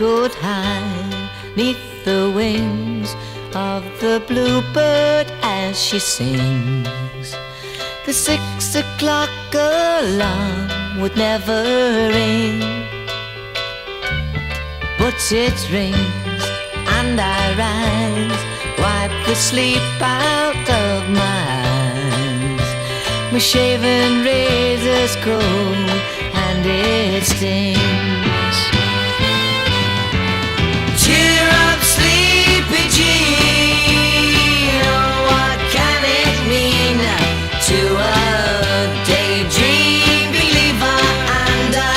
echoed high 'neath the wings of the bluebird as she sings. The 6 o'clock alarm would never ring, but it rings and I rise, wipe the sleep out of my eyes. My shaven razor's cold and it stings. Cheer up, sleepy Jean, oh, what can it mean to a daydream believer and a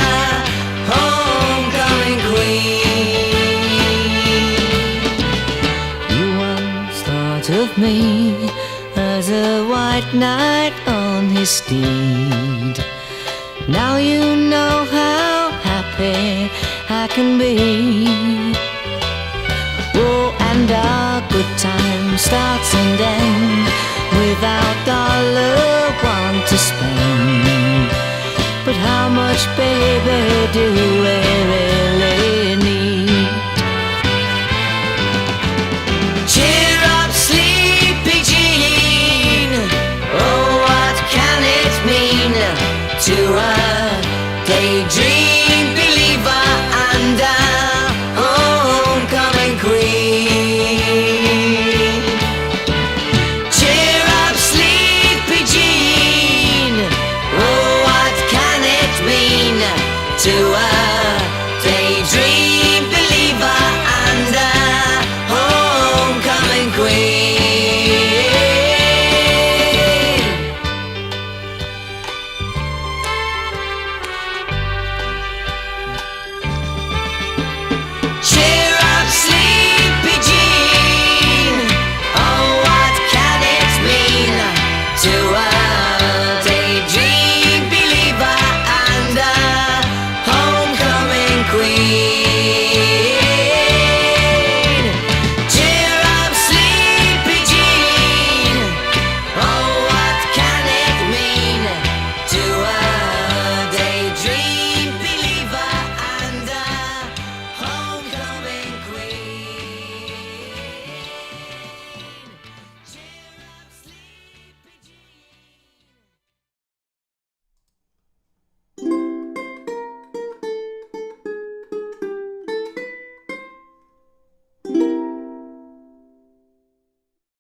homecoming queen? You once thought of me as a white knight on his steed. Now you know how happy I can be. Oh, and our good time starts and ends without $1 to spend. But how much, baby, do we